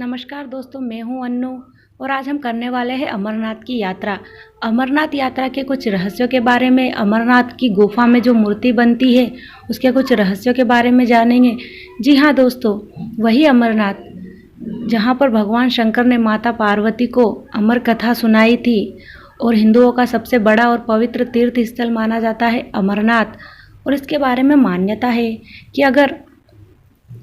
नमस्कार दोस्तों, मैं हूं अन्नू और आज हम करने वाले हैं अमरनाथ की यात्रा। अमरनाथ यात्रा के कुछ रहस्यों के बारे में, अमरनाथ की गुफा में जो मूर्ति बनती है उसके कुछ रहस्यों के बारे में जानेंगे। जी हाँ दोस्तों, वही अमरनाथ जहां पर भगवान शंकर ने माता पार्वती को अमर कथा सुनाई थी और हिंदुओं का सबसे बड़ा और पवित्र तीर्थ स्थल माना जाता है अमरनाथ। और इसके बारे में मान्यता है कि अगर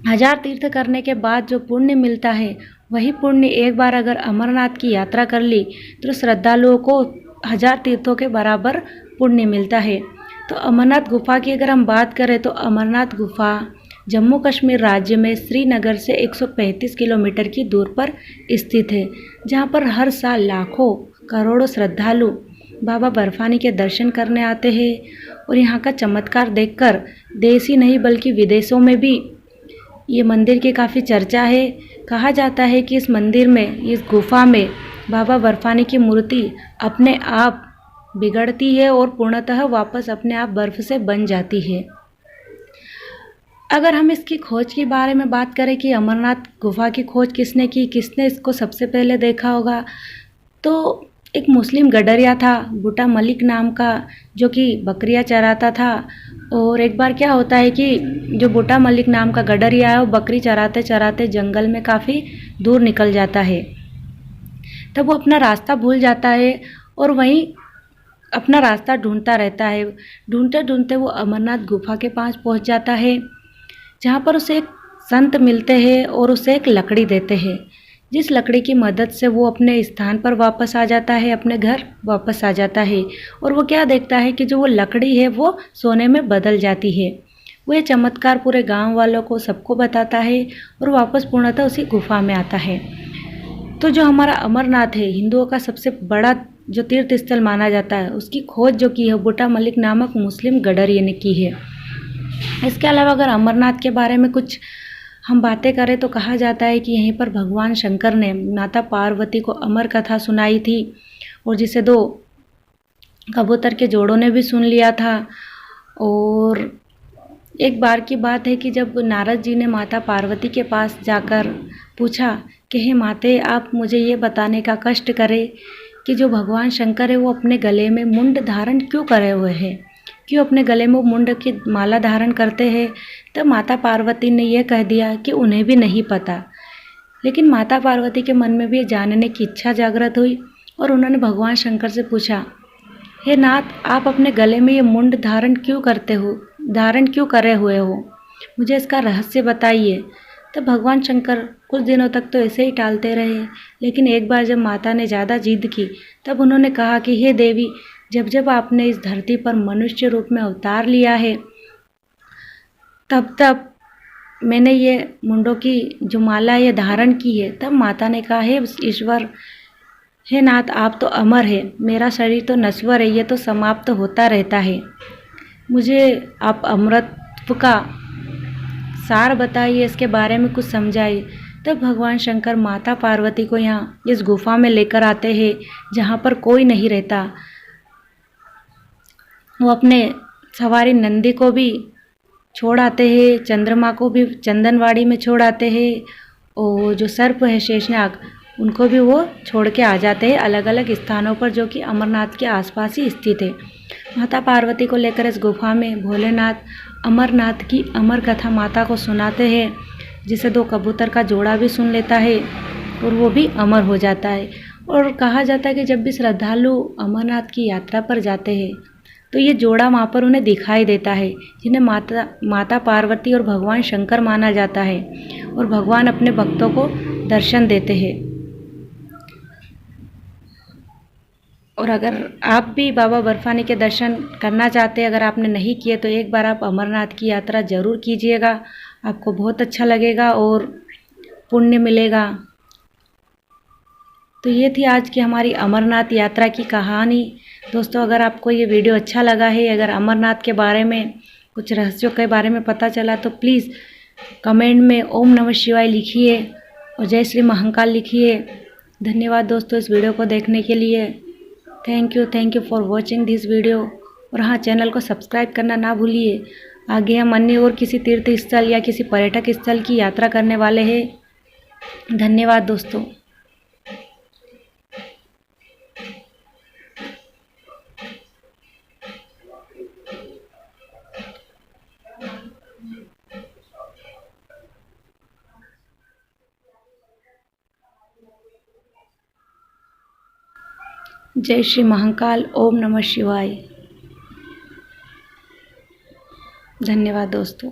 1000 तीर्थ करने के बाद जो पुण्य मिलता है, वही पुण्य एक बार अगर अमरनाथ की यात्रा कर ली तो श्रद्धालुओं को 1000 तीर्थों के बराबर पुण्य मिलता है। तो अमरनाथ गुफा की अगर हम बात करें तो अमरनाथ गुफा जम्मू कश्मीर राज्य में श्रीनगर से 135 किलोमीटर की दूर पर स्थित है, जहां पर हर साल लाखों करोड़ों श्रद्धालु बाबा बर्फानी के दर्शन करने आते हैं। और यहाँ का चमत्कार देखकर देश ही नहीं बल्कि विदेशों में भी ये मंदिर की काफ़ी चर्चा है। कहा जाता है कि इस मंदिर में, इस गुफा में बाबा बर्फानी की मूर्ति अपने आप बिगड़ती है और पूर्णतः वापस अपने आप बर्फ़ से बन जाती है। अगर हम इसकी खोज के बारे में बात करें कि अमरनाथ गुफा की खोज किसने की, किसने इसको सबसे पहले देखा होगा, तो एक मुस्लिम गडरिया था बूटा मलिक नाम का, जो कि बकरियां चराता था। और एक बार क्या होता है कि जो बूटा मलिक नाम का गडरिया है वो बकरी चराते चराते जंगल में काफ़ी दूर निकल जाता है। तब वो अपना रास्ता भूल जाता है और वहीं अपना रास्ता ढूंढता रहता है। ढूंढते ढूंढते वो अमरनाथ गुफा के पास पहुंच जाता है, जहाँ पर उसे एक संत मिलते हैं और उसे एक लकड़ी देते हैं, जिस लकड़ी की मदद से वो अपने स्थान पर वापस आ जाता है, अपने घर वापस आ जाता है। और वो क्या देखता है कि जो वो लकड़ी है वो सोने में बदल जाती है। वो ये चमत्कार पूरे गांव वालों को, सबको बताता है और वापस पूर्णतः उसी गुफा में आता है। तो जो हमारा अमरनाथ है, हिंदुओं का सबसे बड़ा जो तीर्थ स्थल माना जाता है, उसकी खोज जो की है बूटा मलिक नामक मुस्लिम गडरिये ने की है। इसके अलावा अगर अमरनाथ के बारे में कुछ हम बातें करें तो कहा जाता है कि यहीं पर भगवान शंकर ने माता पार्वती को अमर कथा सुनाई थी, और जिसे 2 कबूतर के जोड़ों ने भी सुन लिया था। और एक बार की बात है कि जब नारद जी ने माता पार्वती के पास जाकर पूछा कि हे माते, आप मुझे ये बताने का कष्ट करें कि जो भगवान शंकर है वो अपने गले में मुंड धारण क्यों करे हुए हैं, क्यों अपने गले में मुंड की माला धारण करते हैं। तब माता पार्वती ने यह कह दिया कि उन्हें भी नहीं पता। लेकिन माता पार्वती के मन में भी जानने की इच्छा जागृत हुई और उन्होंने भगवान शंकर से पूछा, हे नाथ, आप अपने गले में ये मुंड धारण क्यों करे हुए हो, मुझे इसका रहस्य बताइए। तब भगवान शंकर कुछ दिनों तक तो ऐसे ही टालते रहे, लेकिन एक बार जब माता ने ज़्यादा जिद की तब उन्होंने कहा कि हे देवी, जब जब आपने इस धरती पर मनुष्य रूप में अवतार लिया है, तब तब मैंने ये मुंडों की जो माला ये धारण की है। तब माता ने कहा, हे ईश्वर, हे नाथ, आप तो अमर है, मेरा शरीर तो नश्वर है, ये तो समाप्त होता रहता है, मुझे आप अमरत्व का सार बताइए, इसके बारे में कुछ समझाइए। तब भगवान शंकर माता पार्वती को यहाँ इस गुफा में लेकर आते हैं, जहाँ पर कोई नहीं रहता। वो अपने सवारी नंदी को भी छोड़ आते हैं, चंद्रमा को भी चंदनवाड़ी में छोड़ आते हैं, और जो सर्प है शेषनाग, उनको भी वो छोड़ के आ जाते हैं अलग अलग स्थानों पर, जो कि अमरनाथ के आसपास ही स्थित है। माता पार्वती को लेकर इस गुफा में भोलेनाथ अमरनाथ की अमर कथा माता को सुनाते हैं, जिसे 2 कबूतर का जोड़ा भी सुन लेता है और वो भी अमर हो जाता है। और कहा जाता है कि जब भी श्रद्धालु अमरनाथ की यात्रा पर जाते हैं तो ये जोड़ा वहाँ पर उन्हें दिखाई देता है, जिन्हें माता पार्वती और भगवान शंकर माना जाता है, और भगवान अपने भक्तों को दर्शन देते हैं। और अगर आप भी बाबा बर्फानी के दर्शन करना चाहते हैं, अगर आपने नहीं किए, तो एक बार आप अमरनाथ की यात्रा ज़रूर कीजिएगा, आपको बहुत अच्छा लगेगा और पुण्य मिलेगा। तो ये थी आज की हमारी अमरनाथ यात्रा की कहानी। दोस्तों, अगर आपको ये वीडियो अच्छा लगा है, अगर अमरनाथ के बारे में कुछ रहस्यों के बारे में पता चला, तो प्लीज़ कमेंट में ओम नमः शिवाय लिखिए और जय श्री महाकाल लिखिए। धन्यवाद दोस्तों इस वीडियो को देखने के लिए। Thank you for watching this video. और हाँ, चैनल को सब्सक्राइब करना ना भूलिए। आगे हम अन्य और किसी तीर्थ स्थल या किसी पर्यटक स्थल की यात्रा करने वाले हैं। धन्यवाद दोस्तों। जय श्री महाकाल। ओम नमः शिवाय। धन्यवाद दोस्तों।